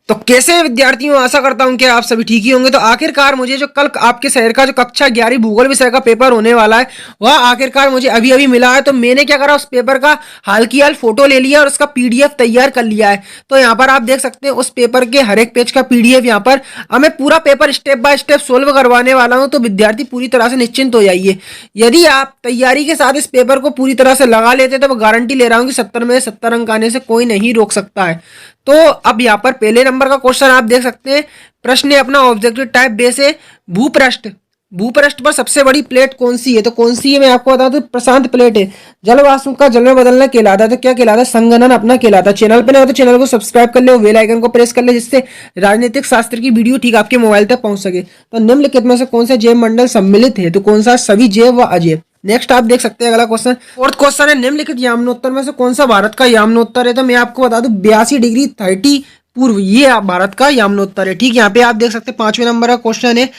तो कैसे विद्यार्थियों, आशा करता हूं कि आप सभी ठीक ही होंगे। तो आखिरकार मुझे जो कल आपके शहर का जो कक्षा 11 भूगोल विषय का पेपर होने वाला है वह आखिरकार मुझे अभी अभी मिला है। तो मैंने क्या करा, उस पेपर का हाल की हाल फोटो ले लिया और उसका पीडीएफ तैयार कर लिया है। तो यहाँ पर आप देख सकते हैं उस पेपर के हर एक पेज का पीडीएफ। यहाँ पर मैं पूरा paper step by step solve करवाने वाला हूँ। तो विद्यार्थी पूरी तरह से निश्चिंत हो जाइए। यदि आप तैयारी के साथ इस पेपर को पूरी तरह से लगा लेते तो मैं गारंटी ले रहा हूँ कि 70 में 70 अंक आने से कोई नहीं रोक सकता है। तो अब यहाँ पर पहले नंबर का क्वेश्चन आप देख सकते हैं। प्रश्न है अपना ऑब्जेक्टिव टाइप बेस है। भूपृष्ठ भूपृष्ठ पर सबसे बड़ी प्लेट कौन सी है? तो कौन सी है मैं आपको बता दूं, प्रशांत प्लेट है। जलवाष्प का जल में बदलना कहलाता है। तो क्या कहलाता है? संघनन अपना कहलाता है। चैनल पे नहीं हो तो चैनल को सब्सक्राइब कर ले, बेल आइकन को प्रेस कर ले, जिससे राजनीतिक शास्त्र की वीडियो ठीक आपके मोबाइल तक पहुंच सके। तो निम्नलिखित में से कौन सा जैव मंडल सम्मिलित है? तो कौन सा? सभी जैव व अजैव। नेक्स्ट आप देख सकते हैं अगला क्वेश्चन, फोर्थ क्वेश्चन है, निम्नलिखित याम्नोत्तर में से कौन सा भारत का याम्नोत्तर है? तो मैं आपको बता दूं 82°30 पूर्व, ये भारत का याम्नोत्तर है। ठीक, यहाँ पे आप देख सकते हैं 5वें नंबर का क्वेश्चन है,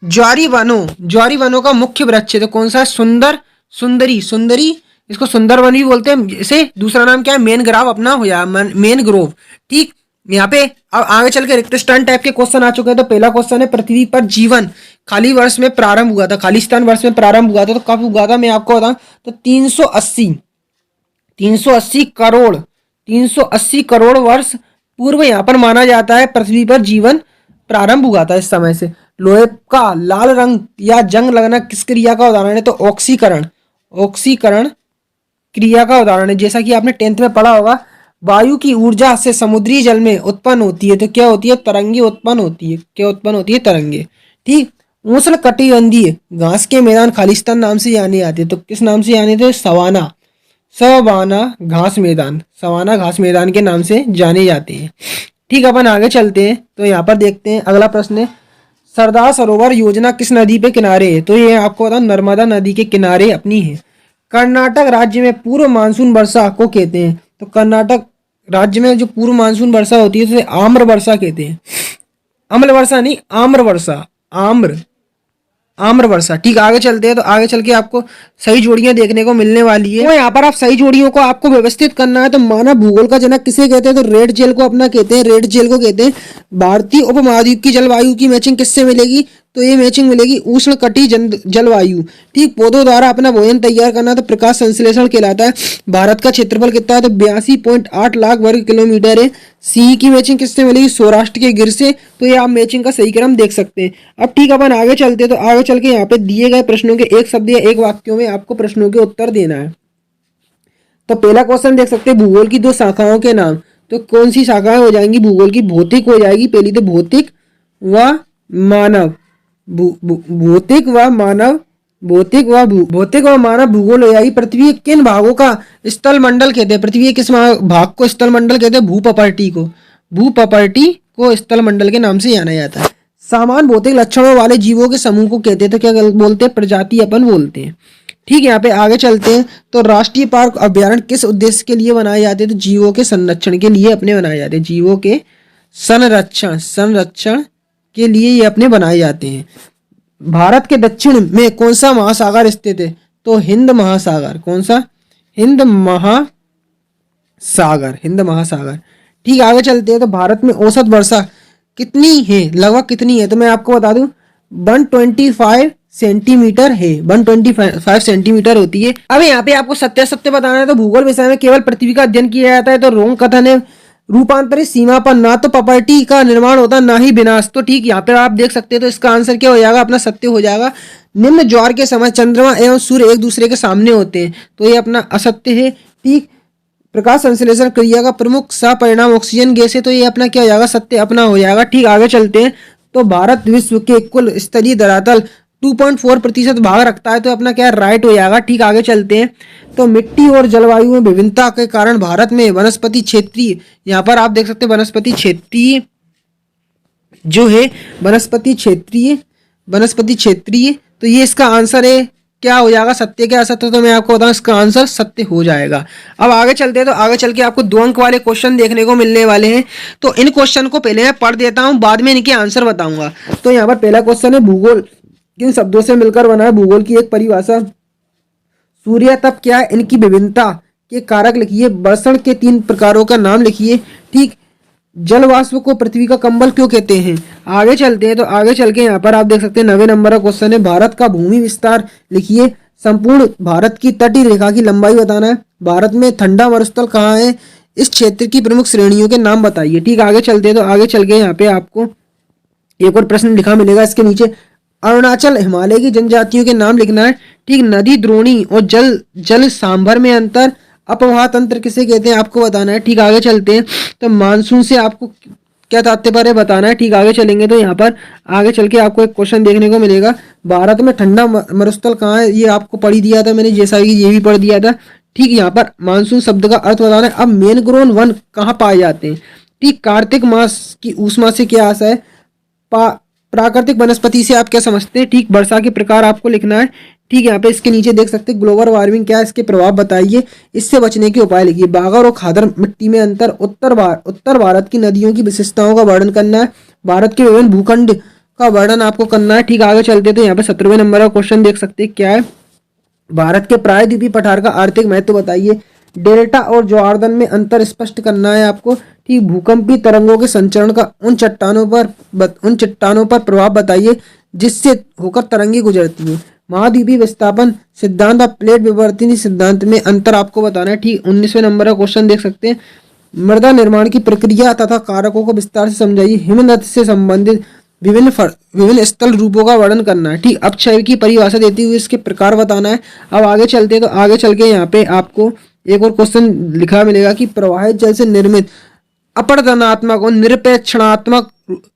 ज्वारी वनों का मुख्य वृक्ष है। तो कौन सा? सुंदरी, इसको सुंदर वन भी बोलते हैं। इसे दूसरा नाम क्या है? मेन ग्राव अपना हो या मेन ग्रोव। ठीक, यहाँ पे अब आगे चल के रिक्तस्थान टाइप के क्वेश्चन आ चुके हैं। तो पहला क्वेश्चन है, पृथ्वी पर जीवन खाली वर्ष में प्रारंभ हुआ था, खालिस्तान वर्ष में प्रारंभ हुआ था। तो कब हुआ था मैं आपको बताऊं, तो 380 करोड़ वर्ष पूर्व यहाँ पर माना जाता है पृथ्वी पर जीवन प्रारंभ हुआ था। इस समय से लोहे का लाल रंग या जंग लगना किस क्रिया का उदाहरण है? तो ऑक्सीकरण क्रिया का उदाहरण है। जैसा कि आपने 10th में पढ़ा होगा, वायु की ऊर्जा से समुद्री जल में उत्पन्न होती है। तो क्या होती है? तरंगे उत्पन्न होती है। क्या उत्पन्न होती है? तरंगे। ठीक, उष्ण कटिबंधीय घास के मैदान खालिस्तान नाम से जाने जाते हैं। तो किस नाम से जाने थे? सवाना घास मैदान के नाम से जाने जाते हैं। ठीक, अपन आगे चलते हैं। तो यहाँ पर देखते हैं अगला प्रश्न है, सरदार सरोवर योजना किस नदी पे किनारे है? तो ये आपको बताऊं नर्मदा नदी के किनारे अपनी है। कर्नाटक राज्य में पूर्व मानसून वर्षा को कहते हैं। तो कर्नाटक राज्य में जो पूर्व मानसून वर्षा होती है उसे आम्र वर्षा कहते हैं। अम्ल वर्षा नहीं, आम्र वर्षा। ठीक, आगे चलते हैं। तो आगे चल के आपको सही जोड़ियां देखने को मिलने वाली है। तो यहाँ पर आप सही जोड़ियों को आपको व्यवस्थित करना है। तो मानव भूगोल का जनक किसे कहते हैं? तो रेड जेल को अपना कहते हैं, रेड जेल को कहते हैं। भारतीय उपमहाद्वीप की जलवायु की मैचिंग किससे मिलेगी? तो ये मैचिंग मिलेगी उष्ण कटिबंधीय जलवायु। ठीक, पौधों द्वारा अपना भोजन तैयार करना तो प्रकाश संश्लेषण कहलाता है। भारत का क्षेत्रफल कितना है? तो 82.8 लाख वर्ग किलोमीटर है। सी की मैचिंग किससे मिलेगी? सौराष्ट्र के गिर से। तो ये आप मैचिंग का सही क्रम देख सकते हैं। अब ठीक, अपन आगे चलते हैं। तो आगे चल के यहाँ पे दिए गए प्रश्नों के एक शब्द या एक वाक्यों में आपको प्रश्नों के उत्तर देना है। तो पहला क्वेश्चन देख सकते हैं, भूगोल की 2 शाखाओं के नाम। तो कौन सी शाखाएं हो जाएंगी भूगोल की? भौतिक हो जाएगी पहली, तो भौतिक व मानव भूगोल हो जाएगी। पृथ्वी के किन भागों का स्थल मंडल कहते हैं? पृथ्वी के किस भाग को स्थल मंडल कहते हैं? भूपपर्टी को स्थल मंडल के नाम से जाना जाता है। समान भौतिक लक्षणों वाले जीवों के समूह को कहते हैं। तो क्या बोलते हैं? प्रजाति अपन बोलते हैं। ठीक है, यहाँ पे आगे चलते हैं। तो राष्ट्रीय पार्क अभ्यारण्य किस उद्देश्य के लिए बनाए जाते हैं? तो जीवों के संरक्षण के लिए अपने बनाए जाते हैं। जीवों के संरक्षण के लिए ये अपने बनाए जाते हैं। भारत के दक्षिण में कौन सा महासागर स्थित है? तो हिंद महासागर। कौन सा? हिंद महासागर। ठीक, आगे चलते हैं। तो भारत में औसत वर्षा कितनी है, लगभग कितनी है? तो मैं आपको बता दूं 125 सेंटीमीटर है। 125 सेंटीमीटर होती है। अब यहाँ पे आपको सत्य बताना है। तो भूगोल विषय में केवल पृथ्वी का अध्ययन किया जाता है। तो रोंग कथन है, रूपांतरित सीमा पर ना तो प्रॉपर्टी का निर्माण होता ना ही विनाश। तो ठीक, यहाँ पे आप देख सकते हैं। तो इसका आंसर क्या हो जाएगा? अपना सत्य हो जाएगा। निम्न ज्वार के समय चंद्रमा एवं सूर्य एक दूसरे के सामने होते हैं। तो ये अपना असत्य है। ठीक, प्रकाश संश्लेषण क्रिया का प्रमुख सा परिणाम ऑक्सीजन गैस है। तो ये अपना क्या हो जाएगा? सत्य अपना हो जाएगा। ठीक, आगे चलते हैं। तो भारत विश्व के कुल स्थलीय धरातल 2.4% भाग रखता है। तो अपना क्या राइट हो जाएगा। ठीक, आगे चलते हैं। तो मिट्टी और जलवायु में विभिन्नता के कारण भारत में वनस्पति क्षेत्रीय, यहाँ पर आप देख सकते हैं वनस्पति क्षेत्रीय जो है वनस्पति क्षेत्रीय। तो ये इसका आंसर है। क्या हो जाएगा? सत्य क्या असत्य? तो मैं आपको बताऊं इसका आंसर सत्य हो जाएगा। अब आगे चलते हैं। तो आगे चल के आपको 2 अंक वाले क्वेश्चन देखने को मिलने वाले हैं। तो इन क्वेश्चन को पहले मैं पढ़ देता हूं, बाद में इनके आंसर बताऊंगा। तो यहाँ पर पहला क्वेश्चन है, भूगोल किन शब्दों से मिलकर बना है? भूगोल की एक परिभाषा। सूर्य तप क्या है? इनकी विभिन्नता के कारक लिखिए। वर्षण के 3 प्रकारों का नाम लिखिए। ठीक, जल वाष्प को पृथ्वी का कंबल क्यों कहते हैं? आगे चलते हैं तो आगे चल के यहाँ पर आप देख सकते हैं 90 नंबर का क्वेश्चन है, भारत का भूमि विस्तार लिखिए। संपूर्ण भारत की तटीय रेखा की लंबाई बताना है। भारत में ठंडा मरुस्थल कहाँ है? इस क्षेत्र की प्रमुख श्रेणियों के नाम बताइए। ठीक, आगे चलते हैं तो आगे चल के यहाँ पे आपको एक और प्रश्न लिखा मिलेगा इसके नीचे, अरुणाचल हिमालय की जनजातियों के नाम लिखना है। ठीक, नदी द्रोणी और जल जल सांभर में अंतर, अपवाह तंत्र किसे कहते हैं आपको बताना है। ठीक, आगे चलते हैं तो मानसून से आपको क्या तात्पर्य बताना है। ठीक, आगे चलेंगे तो यहाँ पर आगे चल के आपको एक क्वेश्चन देखने को मिलेगा, भारत में ठंडा मरुस्थल कहाँ है? ये आपको पढ़ ही दिया था मैंने, जैसा कि ये भी पढ़ दिया था। ठीक, यहाँ पर मानसून शब्द का अर्थ बताना है। अब मैनग्रोव वन कहाँ पाए जाते हैं? ठीक, कार्तिक मास की ऊष्मा से क्या आशा है? प्राकृतिक वनस्पति से आप क्या समझते हैं? ठीक, वर्षा के प्रकार आपको लिखना है। ठीक, यहाँ पे इसके नीचे देख सकते हैं ग्लोबल वार्मिंग क्या है, इसके प्रभाव बताइए, इससे बचने के उपाय लिखिए। बागर और खादर मिट्टी में अंतर, उत्तर भारत की नदियों की विशेषताओं का वर्णन करना है। भारत के विभिन्न भूखंड का वर्णन आपको करना है। ठीक, आगे चलते तो यहाँ पे 17वें नंबर का क्वेश्चन देख सकते हैं क्या है, भारत के प्रायद्वीपीय पठार का आर्थिक महत्व बताइए। डेल्टा और जॉर्डन में अंतर स्पष्ट करना है आपको। ठीक, भूकंपीय तरंगों के संचरण का उन चट्टानों पर प्रभाव बताइए जिससे होकर तरंगे गुजरती हैं। महाद्वीपीय विस्थापन सिद्धांत और प्लेट विवर्तनीय सिद्धांत में अंतर आपको बताना है। ठीक, 19वें नंबर का क्वेश्चन देख सकते हैं, मृदा निर्माण की प्रक्रिया तथा कारकों को विस्तार से समझाइए। हिमनद से संबंधित विभिन्न स्थल रूपों का वर्णन करना है। ठीक, अपक्षय की परिभाषा देते हुए इसके प्रकार बताना है। अब आगे चलते हैं तो आगे चल के यहाँ पे आपको एक और क्वेश्चन लिखा मिलेगा कि प्रवाहित जल से निर्मित अपरदनात्मक और निरपेक्षणात्मक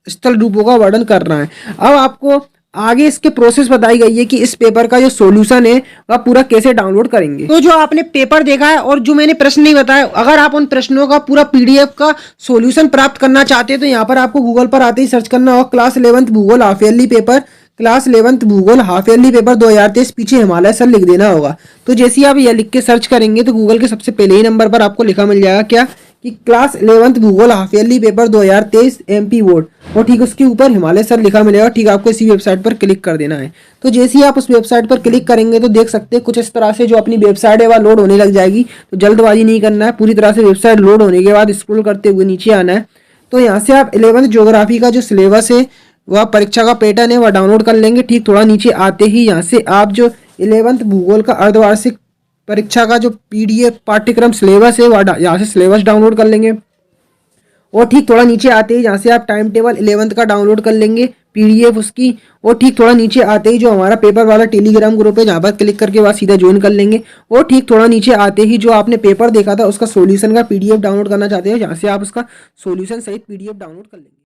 स्थल रूपों का वर्णन करना है। अब आपको आगे इसके प्रोसेस बताई गई है कि इस पेपर का जो सॉल्यूशन है वह पूरा कैसे डाउनलोड करेंगे। तो जो आपने पेपर देखा है और जो मैंने प्रश्न नहीं बताया, अगर आप उन प्रश्नों का पूरा पीडीएफ का सॉल्यूशन प्राप्त करना चाहते हैं तो यहाँ पर आपको गूगल पर आते ही सर्च करना होगा क्लास 11th भूगोल half yearly paper, class 11th भूगोल हाफ ईयरली पेपर 2023, पीछे हिमालय सर लिख देना होगा। तो जैसे ही आप यह लिख के सर्च करेंगे तो गूगल के सबसे पहले ही नंबर पर आपको लिखा मिल जाएगा क्या कि क्लास 11th भूगोल half yearly paper 2023 MP board, और ठीक उसके ऊपर हिमालय सर लिखा मिलेगा। ठीक, आपको इसी वेबसाइट पर क्लिक कर देना है। तो जैसे ही आप उस वेबसाइट पर क्लिक करेंगे तो देख सकते हैं कुछ इस तरह से जो अपनी वेबसाइट है वह लोड होने लग जाएगी। तो जल्दबाजी नहीं करना है, पूरी तरह से वेबसाइट लोड होने के बाद स्क्रॉल करते हुए नीचे आना है। तो यहाँ से आप 11th ज्योग्राफी का जो सिलेबस है वह परीक्षा का पैटर्न है वह डाउनलोड कर लेंगे। ठीक, थोड़ा नीचे आते ही यहाँ से आप जो 11th भूगोल का अर्धवार्षिक परीक्षा का जो पीडीएफ पाठ्यक्रम सिलेबस है वह यहाँ से सिलेबस डाउनलोड कर लेंगे। और ठीक थोड़ा नीचे आते ही यहाँ से आप टाइम टेबल 11th का डाउनलोड कर लेंगे पीडीएफ उसकी। और ठीक थोड़ा नीचे आते ही जो हमारा पेपर वाला टेलीग्राम ग्रुप है जहाँ पर क्लिक करके वह सीधा ज्वाइन कर लेंगे। और ठीक थोड़ा नीचे आते ही जो आपने पेपर देखा था उसका सॉल्यूशन का पीडीएफ डाउनलोड करना चाहते हो, यहाँ से आप उसका सॉल्यूशन सहित पीडीएफ डाउनलोड कर लेंगे।